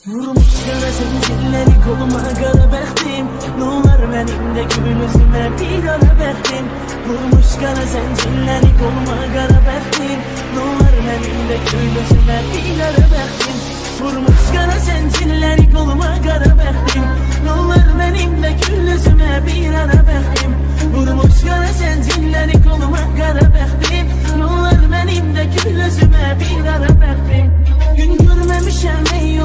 Vurmuş kara zincirleri koluma kara bəxtim. Nolar benim de gül üzüme bir ara bəxtim. Vurmuş kara zincirleri koluma kara bəxtim. Nolar benim de gül üzüme bir ara bəxtim. Vurmuş kara zincirleri koluma kara bəxtim. Nolar benim de gül üzüme bir ara bəxtim. Vurmuş kara zincirleri koluma kara bəxtim. Nolar benim de gül üzüme bir ara bəxtim. Gün görmemişem ey